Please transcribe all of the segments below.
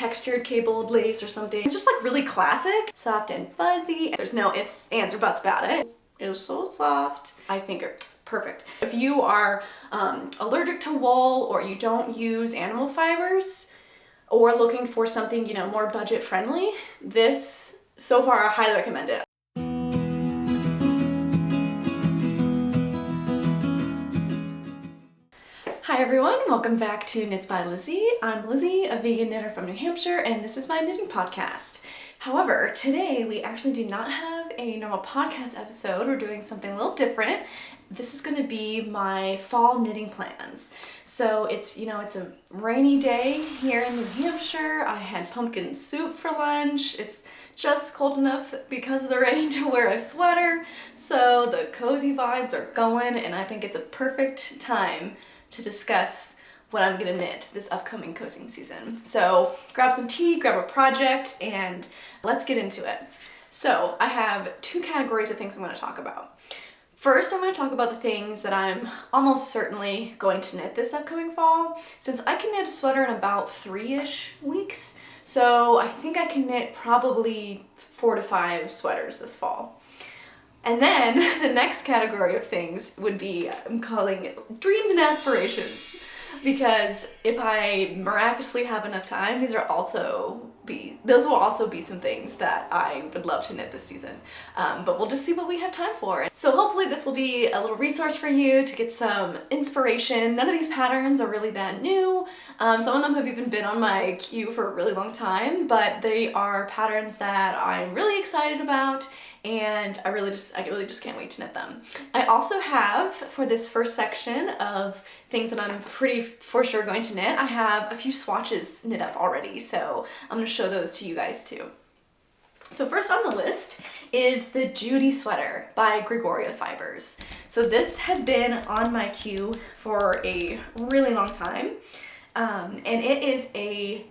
textured cabled lace or something. It's just like really classic, soft and fuzzy. There's no ifs, ands, or buts about it. It was so soft. I think are perfect. If you are allergic to wool or you don't use animal fibers or looking for something, you know, more budget friendly, this, so far, I highly recommend it. Hi everyone, welcome back to Knits by Lizzy. I'm Lizzy, a vegan knitter from New Hampshire, and this is my knitting podcast. However, today we actually do not have a normal podcast episode. We're doing something a little different. This is going to be my fall knitting plans. So it's, you know, it's a rainy day here in New Hampshire. I had pumpkin soup for lunch. It's just cold enough because of the rain to wear a sweater. So the cozy vibes are going, and I think it's a perfect time to discuss what I'm gonna knit this upcoming cozying season. So grab some tea, grab a project, and let's get into it. So I have two categories of things I'm gonna talk about. First, I'm gonna talk about the things that I'm almost certainly going to knit this upcoming fall, since I can knit a sweater in about 3-ish weeks. So I think I can knit probably 4 to 5 sweaters this fall. And then the next category of things would be, I'm calling dreams and aspirations, because if I miraculously have enough time, those will also be some things that I would love to knit this season. But we'll just see what we have time for. So hopefully this will be a little resource for you to get some inspiration. None of these patterns are really that new. Some of them have even been on my queue for a really long time, but they are patterns that I'm really excited about, and I really just can't wait to knit them. I also have, for this first section of things that I'm pretty for sure going to knit, I have a few swatches knit up already, so I'm going to show those to you guys too. So first on the list is the Judy Sweater by Gregoria Fibers. So this has been on my queue for a really long time, and it is a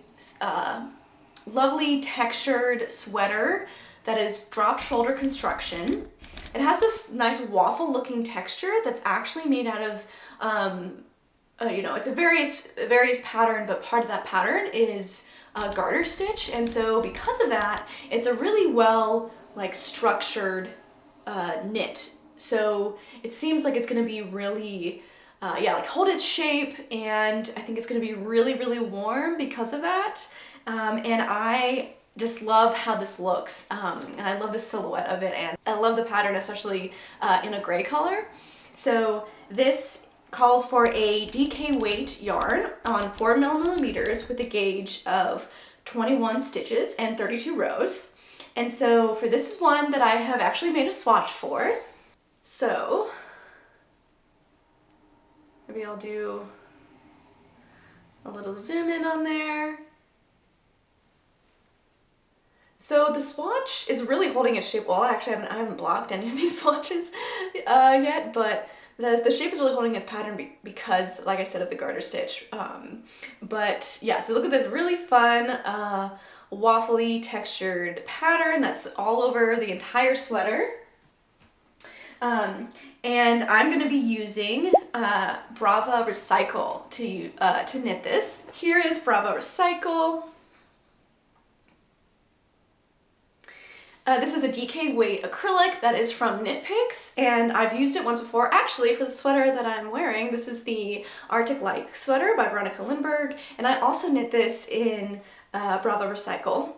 lovely textured sweater that is drop shoulder construction. It has this nice waffle looking texture that's actually made out of, you know, it's a various pattern, but part of that pattern is garter stitch. And so because of that, it's a really well like structured knit. So it seems like it's gonna be really, like hold its shape, and I think it's gonna be really, really warm because of that. And I just love how this looks, and I love the silhouette of it, and I love the pattern, especially in a gray color. So this calls for a DK weight yarn on 4 millimeters with a gauge of 21 stitches and 32 rows. And so for this is one that I have actually made a swatch for. So maybe I'll do a little zoom in on there. So the swatch is really holding its shape well. Actually, I haven't blocked any of these swatches yet, but the shape is really holding its pattern because, like I said, of the garter stitch. But yeah, so look at this really fun, waffly textured pattern that's all over the entire sweater. And I'm going to be using Brava Recycle to knit this. Here is Brava Recycle. This is a DK weight acrylic that is from Knit Picks, and I've used it once before. Actually, for the sweater that I'm wearing, this is the Arctic Light sweater by Veronica Lindberg, and I also knit this in Brava Recycle.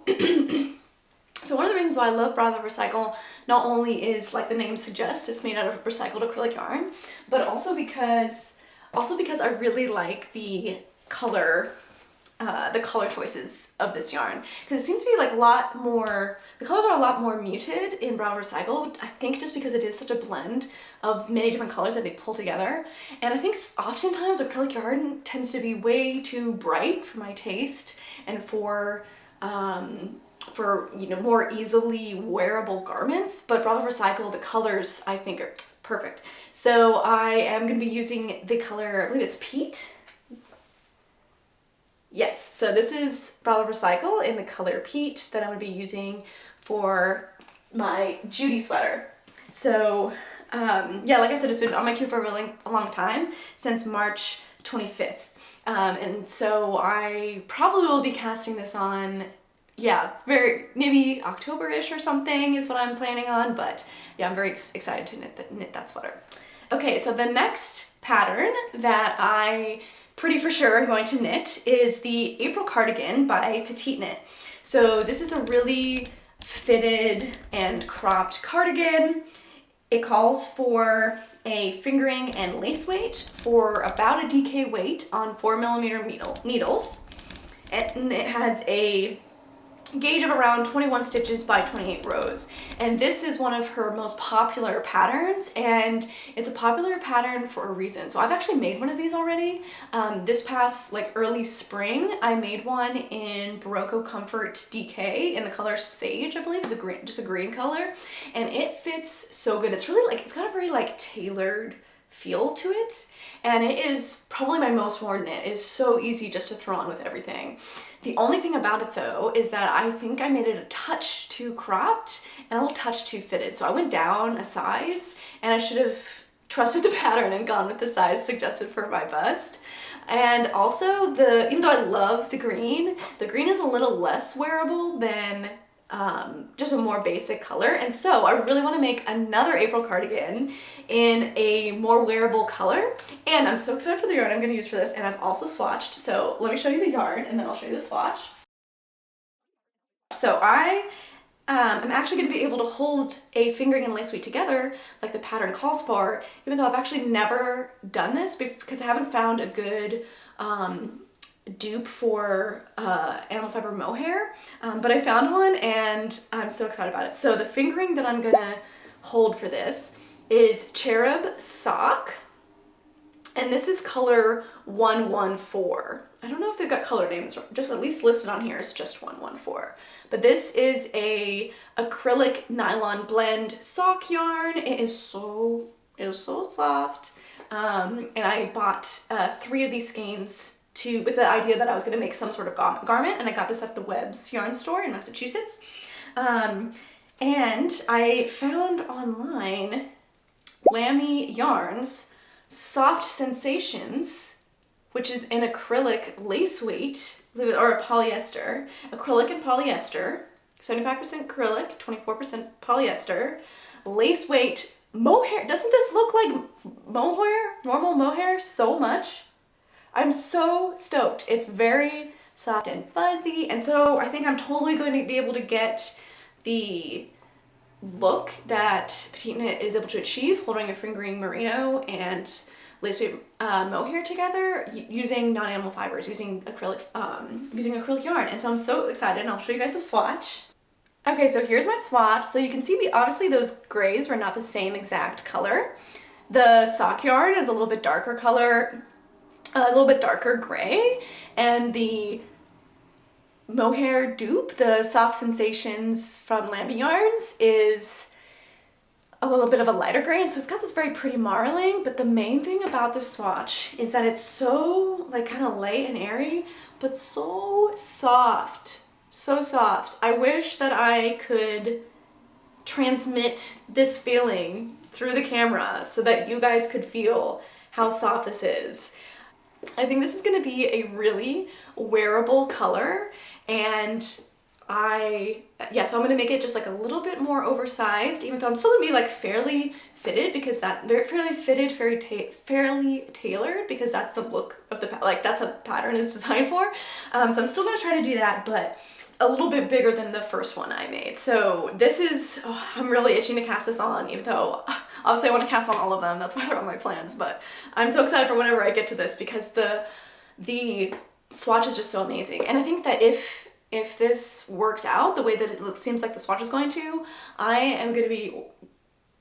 So one of the reasons why I love Brava Recycle not only is, like the name suggests, it's made out of recycled acrylic yarn, but also because I really like the color choices of this yarn, because it seems to be like the colors are a lot more muted in Brava Recycle. I think just because it is such a blend of many different colors that they pull together, and I think oftentimes acrylic yarn tends to be way too bright for my taste and for you know, more easily wearable garments. But Brava Recycle, the colors I think are perfect. So I am going to be using the color, I believe it's Peat. Yes, so this is Brava Recycle in the color Peach that I'm going to be using for my Judy sweater. So yeah, like I said, it's been on my queue for a really long time, since March 25th. And so I probably will be casting this on, yeah, maybe October-ish or something is what I'm planning on, but yeah, I'm very excited to knit that sweater. Okay, so the next pattern that I pretty for sure I'm going to knit is the April Cardigan by Petite Knit. So this is a really fitted and cropped cardigan. It calls for a fingering and lace weight for about a DK weight on 4mm needles. And it has a gauge of around 21 stitches by 28 rows. And this is one of her most popular patterns, and it's a popular pattern for a reason. So I've actually made one of these already. This past early spring, I made one in Barocco Comfort DK in the color Sage, I believe. It's just a green color, and it fits so good. It's really it's got a very tailored feel to it, and it is probably my most worn knit. It is so easy just to throw on with everything. The only thing about it though is that I think I made it a touch too cropped and a little touch too fitted. So I went down a size, and I should have trusted the pattern and gone with the size suggested for my bust. And also even though I love the green is a little less wearable than just a more basic color. And so I really want to make another April cardigan in a more wearable color. And I'm so excited for the yarn I'm going to use for this. And I've also swatched. So let me show you the yarn and then I'll show you the swatch. So I am actually going to be able to hold a fingering and lace weight together like the pattern calls for, even though I've actually never done this because I haven't found a good dupe for animal fiber mohair, but I found one and I'm so excited about it. So the fingering that I'm gonna hold for this is Cherub Sock, and this is color 114. I don't know if they've got color names, just at least listed on here is just 114. But this is a acrylic nylon blend sock yarn. It is so soft, and I bought 3 of these skeins with the idea that I was going to make some sort of garment, and I got this at the Webb's yarn store in Massachusetts. And I found online Lamy Yarns Soft Sensations, which is an acrylic lace weight, or a polyester, acrylic and polyester, 75% acrylic, 24% polyester, lace weight mohair. Doesn't this look like mohair, normal mohair so much? I'm so stoked. It's very soft and fuzzy, and so I think I'm totally going to be able to get the look that Petite Knit is able to achieve holding a fingering merino and lace weight mohair together using non-animal fibers, using acrylic yarn. And so I'm so excited, and I'll show you guys a swatch. Okay, so here's my swatch. So you can see obviously those grays were not the same exact color. The sock yarn is a little bit darker color, a little bit darker gray, and the mohair dupe, the Soft Sensations from Lamy Yarns, is a little bit of a lighter gray, and so it's got this very pretty marling. But the main thing about this swatch is that it's so kind of light and airy, but so soft, so soft. I wish that I could transmit this feeling through the camera so that you guys could feel how soft this is. I think this is going to be a really wearable color, and so I'm going to make it just a little bit more oversized, even though I'm still going to be fairly fitted, because fairly tailored, because that's the look of the that's what the pattern is designed for. So I'm still going to try to do that, but a little bit bigger than the first one I made. So this is, I'm really itching to cast this on, even though obviously I want to cast on all of them. That's why they're on my plans, but I'm so excited for whenever I get to this, because the swatch is just so amazing. And I think that if this works out the way that it seems like the swatch is going to, I am going to be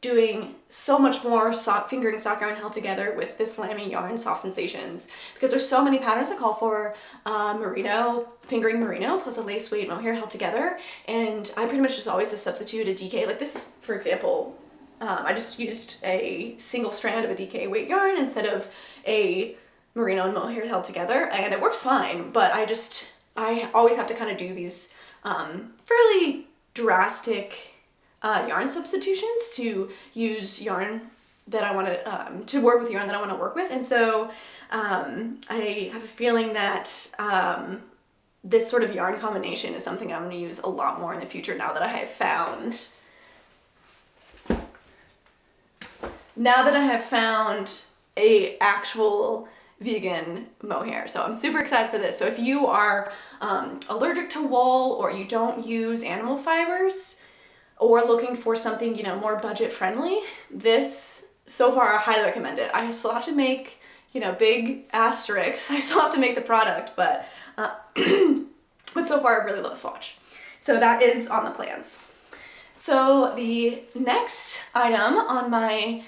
doing so much more fingering sock yarn held together with this Lamy Yarn Soft Sensations, because there's so many patterns that call for fingering merino plus a lace weight mohair held together, and I pretty much just always just substitute a DK. Like this is, for example, I just used a single strand of a DK weight yarn instead of a merino and mohair held together, and it works fine, but I always have to kind of do these fairly drastic yarn substitutions to use yarn that I want to work with yarn that I want to work with. And so I have a feeling that this sort of yarn combination is something I'm going to use a lot more in the future now that I have found a actual vegan mohair. So I'm super excited for this. So if you are allergic to wool, or you don't use animal fibers, or looking for something, you know, more budget friendly, this, so far, I highly recommend it. I still have to make, you know, big asterisks. I still have to make the product, but so far I really love Swatch. So that is on the plans. So the next item on my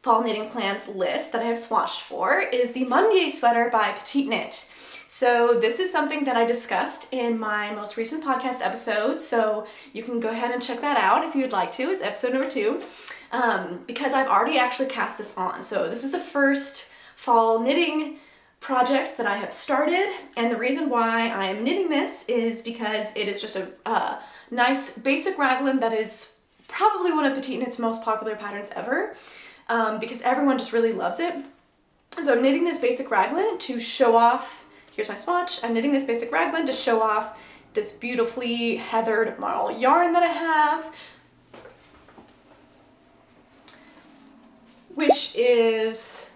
fall knitting plans list that I have swatched for is the Judy Sweater by Petite Knit. So this is something that I discussed in my most recent podcast episode, so you can go ahead and check that out if you would like to. It's episode number 2, because I've already actually cast this on. So this is the first fall knitting project that I have started, and the reason why I am knitting this is because it is just a nice basic raglan that is probably one of Petite Knit's most popular patterns ever. Because everyone just really loves it. And so I'm knitting this basic raglan to show off, here's my swatch, I'm knitting this basic raglan to show off this beautifully heathered marl yarn that I have, which is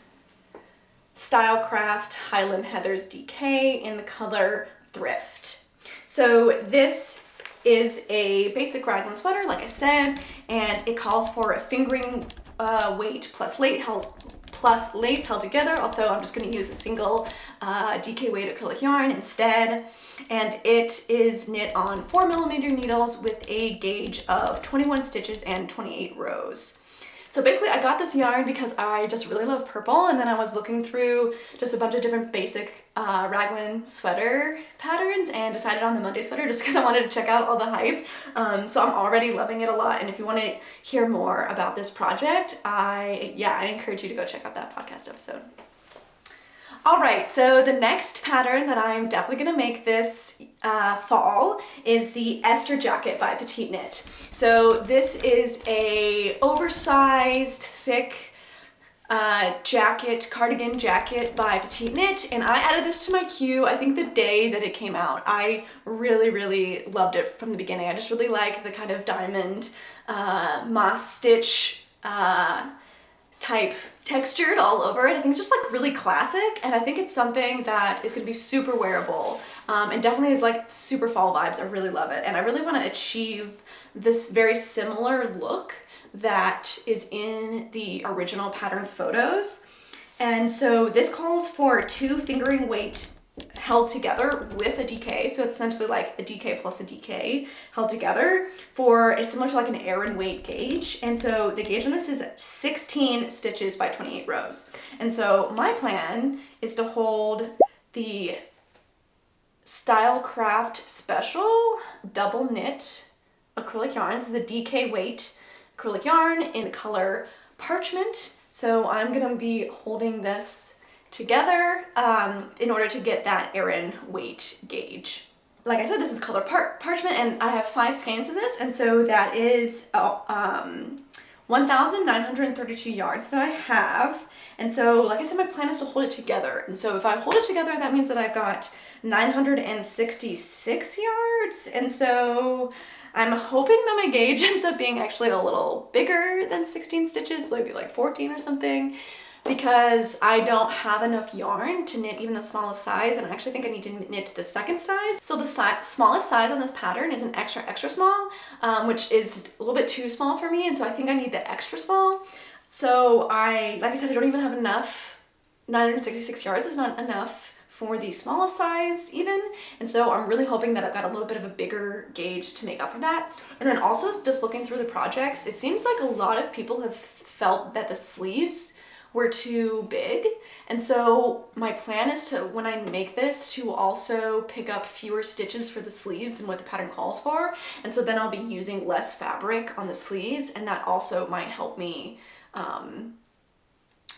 Stylecraft Highland Heathers DK in the color Thrift. So this is a basic raglan sweater, like I said, and it calls for a fingering weight plus lace held together, although I'm just going to use a single DK weight acrylic yarn instead. And it is knit on 4mm needles with a gauge of 21 stitches and 28 rows. So basically I got this yarn because I just really love purple, and then I was looking through just a bunch of different basic raglan sweater patterns and decided on the Monday sweater just because I wanted to check out all the hype. So I'm already loving it a lot, and if you want to hear more about this project, I encourage you to go check out that podcast episode. Alright, so the next pattern that I'm definitely going to make this fall is the Esther Jacket by Petite Knit. So this is a oversized, thick cardigan jacket by Petite Knit, and I added this to my queue, I think the day that it came out. I really, really loved it from the beginning. I just really like the kind of diamond moss stitch type textured all over it. I think it's just like really classic, and I think it's something that is going to be super wearable and definitely is like super fall vibes. I really love it, and I really want to achieve this very similar look that is in the original pattern photos. And so this calls for 2 fingering weight held together with a DK, so it's essentially like a DK plus a DK held together for a similar to like an Aran weight gauge. And so the gauge on this is 16 stitches by 28 rows. And so my plan is to hold the Stylecraft Special double knit acrylic yarn. This is a DK weight acrylic yarn in the color Parchment. So I'm gonna be holding this together in order to get that Aran weight gauge. Like I said, this is the color Parchment, and I have 5 skeins of this, and so that is 1,932 yards that I have. And so, like I said, my plan is to hold it together. And so if I hold it together, that means that I've got 966 yards. And so I'm hoping that my gauge ends up being actually a little bigger than 16 stitches, maybe like 14 or something, because I don't have enough yarn to knit even the smallest size, and I actually think I need to knit the second size. So the smallest size on this pattern is an extra small, which is a little bit too small for me, and so I think I need the extra small. So like I said, I don't even have enough. 966 yards is not enough for the smallest size even, and so I'm really hoping that I've got a little bit of a bigger gauge to make up for that. And then also just looking through the projects, it seems like a lot of people have felt that the sleeves were too big, and so my plan is to, when I make this, to also pick up fewer stitches for the sleeves than what the pattern calls for, and so then I'll be using less fabric on the sleeves, and that also might help me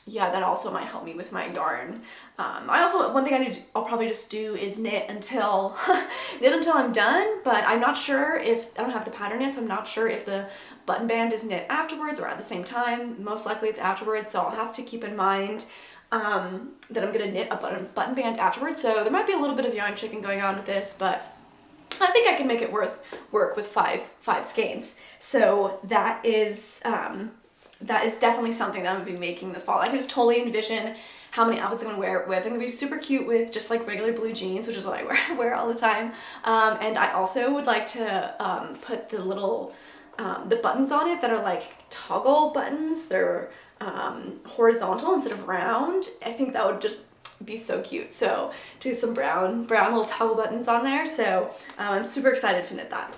yeah, that also might help me with my yarn. One thing I'll probably just do is knit until I'm done, but I'm not sure if, I don't have the pattern yet, so I'm not sure if the button band is knit afterwards or at the same time. Most likely it's afterwards, so I'll have to keep in mind that I'm gonna knit a button band afterwards, so there might be a little bit of yarn chicken going on with this, but I think I can make it work with five skeins. So that is definitely something that I'm gonna be making this fall. I can just totally envision how many outfits I'm gonna wear it with. I'm gonna be super cute with just like regular blue jeans, which is what I wear all the time. And I also would like to put the little the buttons on it that are like toggle buttons. They're horizontal instead of round. I think that would just be so cute. So do some brown little toggle buttons on there. So I'm super excited to knit that.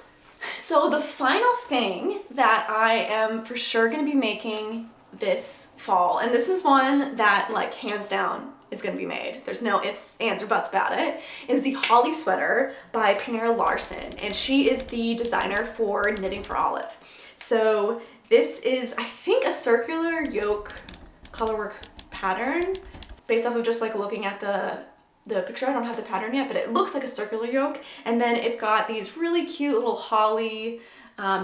So the final thing that I am for sure going to be making this fall, and this is one that like hands down is going to be made, there's no ifs, ands, or buts about it, is the Holly Sweater by Pernilla Larson, and she is the designer for Knitting for Olive. So this is, I think, a circular yoke colorwork pattern based off of just like looking at the picture. I don't have the pattern yet, but it looks like a circular yoke, and then it's got these really cute little holly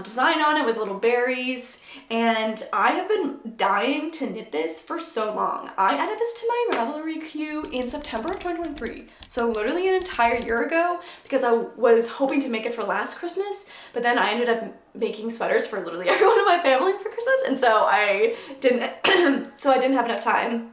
design on it with little berries, and I have been dying to knit this for so long. I added this to my Ravelry queue in September of 2023, so literally an entire year ago, because I was hoping to make it for last Christmas, but then I ended up making sweaters for literally everyone in my family for Christmas, and so I didn't have enough time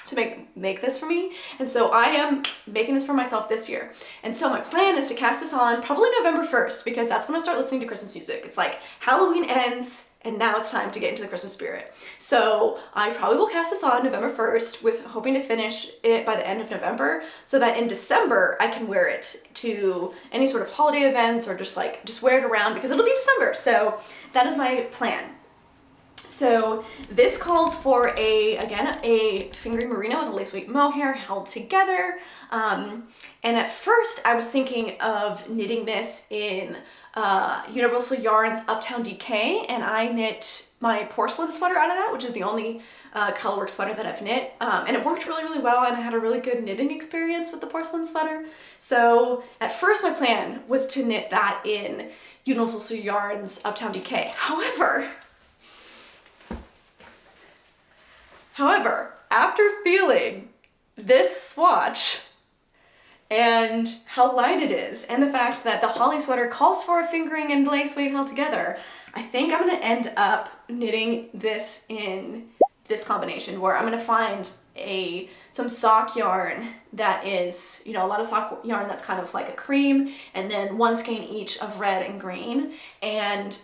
to make this for me, and so I am making this for myself this year. And so my plan is to cast this on probably November 1st, because that's when I start listening to Christmas music. It's like Halloween ends and now it's time to get into the Christmas spirit. So I probably will cast this on November 1st with hoping to finish it by the end of November, so that in December I can wear it to any sort of holiday events or just wear it around, because it'll be December. So that is my plan. So this calls for again a fingering merino with a lace weight mohair held together. And at first I was thinking of knitting this in Universal Yarns Uptown DK, and I knit my porcelain sweater out of that, which is the only colorwork sweater that I've knit. And it worked really, really well, and I had a really good knitting experience with the porcelain sweater. So at first my plan was to knit that in Universal Yarns Uptown DK. However, after feeling this swatch and how light it is, and the fact that the holly sweater calls for a fingering and lace weight held together, I think I'm gonna end up knitting this in this combination, where I'm gonna find some sock yarn that is, a lot of sock yarn that's kind of like a cream, and then one skein each of red and green, and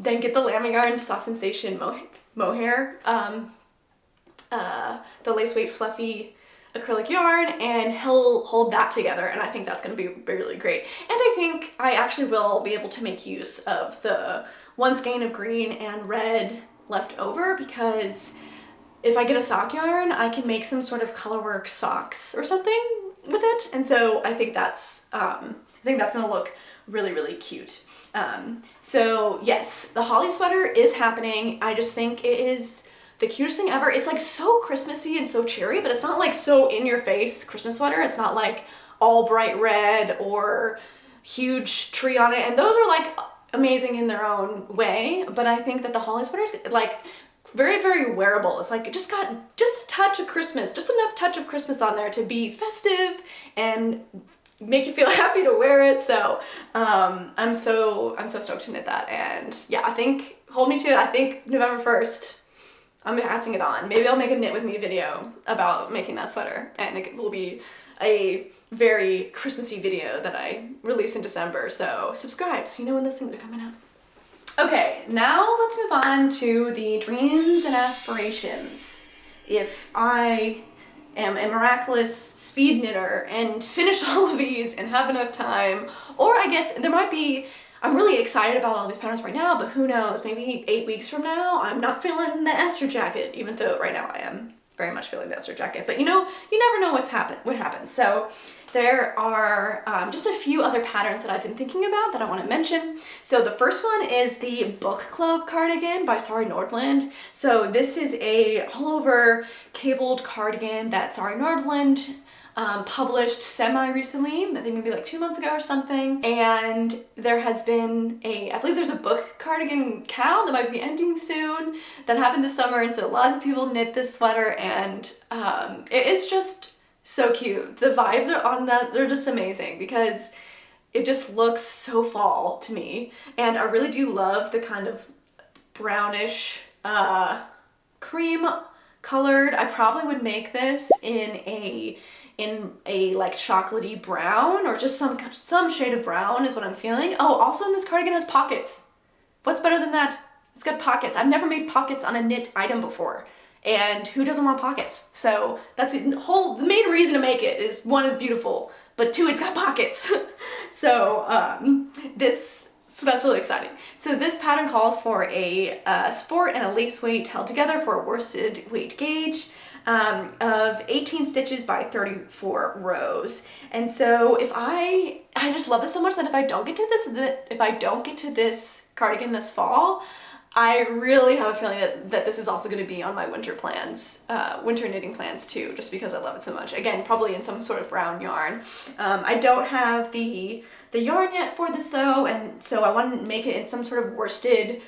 then get the Llama Yarn Soft Sensation mohair, the lace weight fluffy acrylic yarn, and he'll hold that together, and I think that's going to be really great. And I think I actually will be able to make use of the one skein of green and red left over, because if I get a sock yarn, I can make some sort of colorwork socks or something with it, and so I think that's going to look really, really cute. So yes, the holly sweater is happening. I just think it is the cutest thing ever. It's like so Christmassy and so cheery, but it's not like so in your face Christmas sweater. It's not like all bright red or huge tree on it, and those are like amazing in their own way, but I think that the holly sweater is like very, very wearable. It's like it just got just a touch of Christmas, just enough touch of Christmas on there to be festive and make you feel happy to wear it. So I'm so stoked to knit that, and yeah, I think, hold me to it, I think November 1st I'm passing it on. Maybe I'll make a knit with me video about making that sweater, and it will be a very Christmassy video that I release in December, so subscribe so you know when those things are coming out. Okay, now let's move on to the dreams and aspirations. If I am a miraculous speed knitter and finish all of these and have enough time, or I guess there might be, I'm really excited about all these patterns right now, but who knows, maybe 8 weeks from now I'm not feeling the Esther Jacket, even though right now I am. very much feeling the Esther Jacket, but you know, you never know what happens. So there are just a few other patterns that I've been thinking about that I want to mention. So the first one is the Book Club cardigan by Sari Nordland. So this is a all over cabled cardigan that Sari Nordland published semi-recently, I think maybe like 2 months ago or something. And there has been I believe there's a book cardigan cal that might be ending soon that happened this summer, and so lots of people knit this sweater, and it is just so cute. The vibes are on that, they're just amazing because it just looks so fall to me. And I really do love the kind of brownish, cream colored. I probably would make this in a like chocolatey brown, or just some shade of brown is what I'm feeling. Oh, also in this cardigan has pockets. What's better than that? It's got pockets. I've never made pockets on a knit item before. And who doesn't want pockets? So that's the main reason to make it is, one, is beautiful, but two, it's got pockets. So that's really exciting. So this pattern calls for a sport and a lace weight held together for a worsted weight gauge of 18 stitches by 34 rows. And so I just love this so much that if I don't get to this cardigan this fall, I really have a feeling that this is also going to be on my winter plans, winter knitting plans too, just because I love it so much. Again, probably in some sort of brown yarn. I don't have the yarn yet for this though, and so I want to make it in some sort of worsted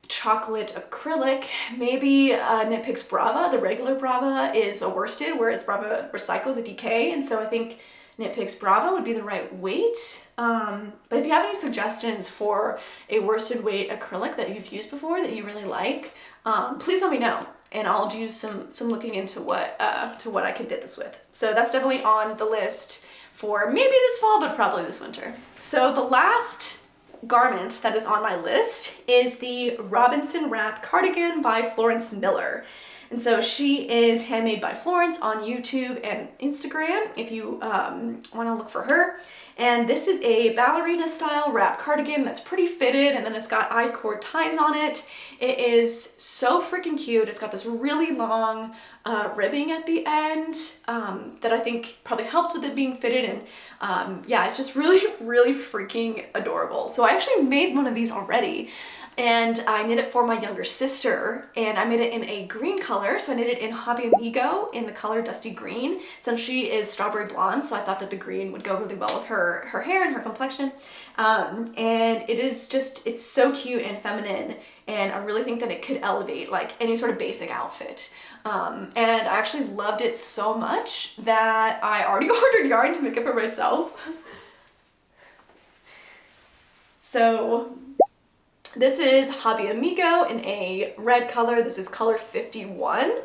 chocolate acrylic. Maybe Knit Picks Brava, the regular Brava, is a worsted, whereas Brava Recycles a DK, and so I think Knit Picks Brava would be the right weight. But if you have any suggestions for a worsted weight acrylic that you've used before that you really like, please let me know, and I'll do some looking into what I can knit this with. So that's definitely on the list for maybe this fall, but probably this winter. So the last garment that is on my list is the Robinson Wrap cardigan by Florence Miller. And so she is Handmade by Florence on YouTube and Instagram if you want to look for her. And this is a ballerina style wrap cardigan that's pretty fitted, and then it's got I-cord ties on it. It is so freaking cute. It's got this really long ribbing at the end that I think probably helps with it being fitted, and yeah, it's just really, really freaking adorable. So I actually made one of these already, and I knit it for my younger sister, and I made it in a green color. So I knit it in Hobby Amigo in the color Dusty Green, since she is strawberry blonde, so I thought that the green would go really well with her hair and her complexion. And it is just, it's so cute and feminine, and I really think that it could elevate like any sort of basic outfit. And I actually loved it so much that I already ordered yarn to make it for myself. So this is Hobby Amigo in a red color. This is color 51.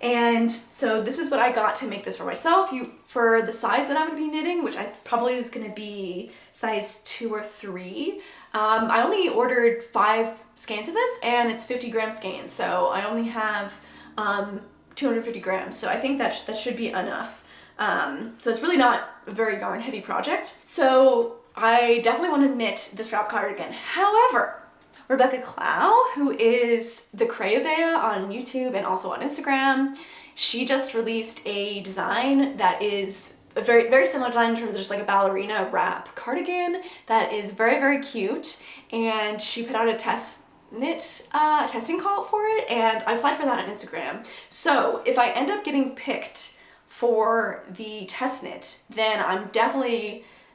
And so this is what I got to make this for myself. For the size that I'm going to be knitting, which I probably is going to be size 2 or 3. I only ordered 5 skeins of this, and it's 50 gram skeins. So I only have 250 grams. So I think that should be enough. So it's really not a very yarn heavy project. So I definitely want to knit this wrap cardigan. However, Rebecca Clow, who is the Crayabea on YouTube and also on Instagram, she just released a design that is a very, very similar design in terms of just like a ballerina wrap cardigan that is very, very cute. And she put out a testing call for it, and I applied for that on Instagram. So if I end up getting picked for the test knit, then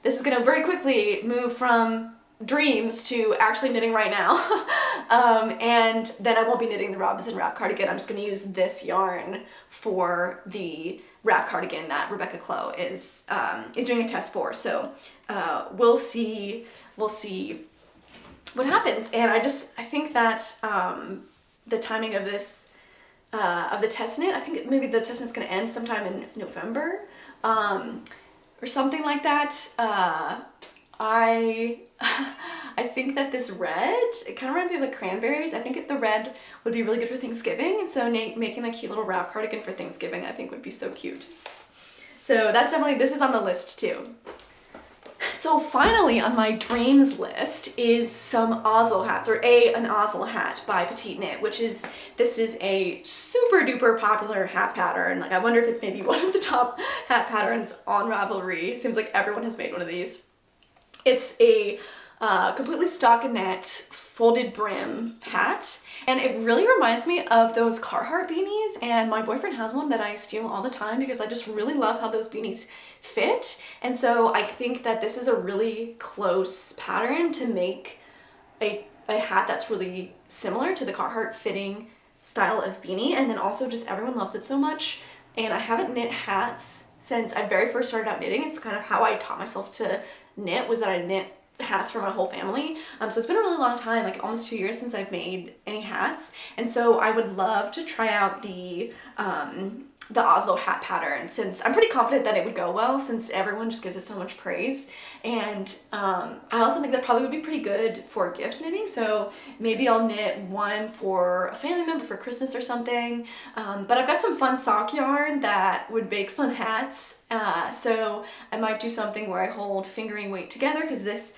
this is gonna very quickly move from dreams to actually knitting right now. And then I won't be knitting the Robinson Wrap cardigan. I'm just gonna use this yarn for the wrap cardigan that Rebecca Clow is doing a test for. So we'll see what happens. And I think that the timing of this of the test knit, I think maybe the test knit's gonna end sometime in November or something like that. I think that this red, it kind of reminds me of like cranberries. I think the red would be really good for Thanksgiving, and so making a cute little wrap cardigan for Thanksgiving I think would be so cute. So that's definitely, this is on the list too. So finally on my dreams list is some Oslo hats, or an Oslo hat by Petite Knit, this is a super duper popular hat pattern. Like I wonder if it's maybe one of the top hat patterns on Ravelry. It seems like everyone has made one of these. It's a completely stockinette folded brim hat. And it really reminds me of those Carhartt beanies, and my boyfriend has one that I steal all the time because I just really love how those beanies fit. And so I think that this is a really close pattern to make a hat that's really similar to the Carhartt fitting style of beanie. And then also just everyone loves it so much. And I haven't knit hats since I very first started out knitting. It's kind of how I taught myself to knit, was that I knit hats for my whole family. So it's been a really long time, like almost 2 years since I've made any hats. And so I would love to try out the Oslo hat pattern, since I'm pretty confident that it would go well, since everyone just gives it so much praise. And I also think that probably would be pretty good for gift knitting. So maybe I'll knit one for a family member for Christmas or something. But I've got some fun sock yarn that would make fun hats. So I might do something where I hold fingering weight together, because this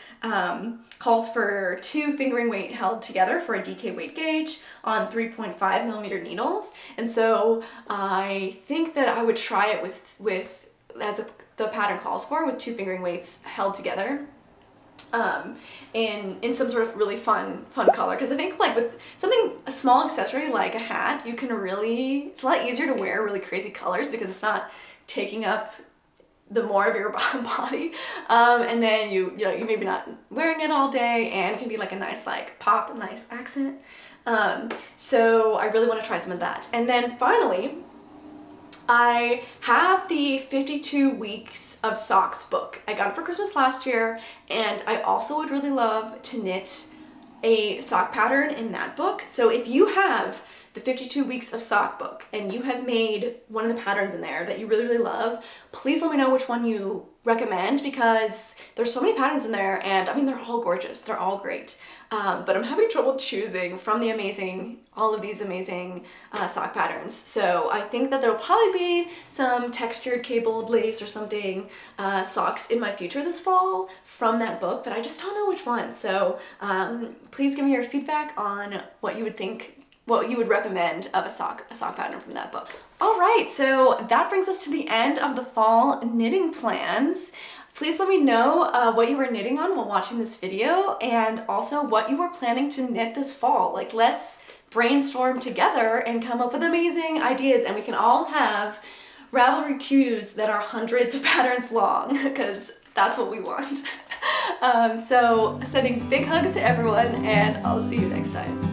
calls for 2 fingering weight held together for a DK weight gauge on 3.5 millimeter needles. And so I think that I would try it with as the pattern calls for, with 2 fingering weights held together in some sort of really fun color. Because I think like with a small accessory like a hat, you can really, it's a lot easier to wear really crazy colors because it's not taking up the more of your body, and then you maybe not wearing it all day, and it can be like a nice like pop, a nice accent. So I really want to try some of that. And then finally, I have the 52 weeks of socks book. I got it for Christmas last year, and I also would really love to knit a sock pattern in that book. So if you have the 52 weeks of sock book and you have made one of the patterns in there that you really love, please let me know which one you recommend, because there's so many patterns in there, and I mean they're all gorgeous, they're all great, but I'm having trouble choosing from all of these amazing sock patterns. So I think that there'll probably be some textured cabled lace or something socks in my future this fall from that book, but I just don't know which one. So please give me your feedback on what you would recommend of a sock pattern from that book. All right, so that brings us to the end of the fall knitting plans. Please let me know what you were knitting on while watching this video, and also what you were planning to knit this fall. Like, let's brainstorm together and come up with amazing ideas, and we can all have Ravelry queues that are hundreds of patterns long, because that's what we want. So sending big hugs to everyone, and I'll see you next time.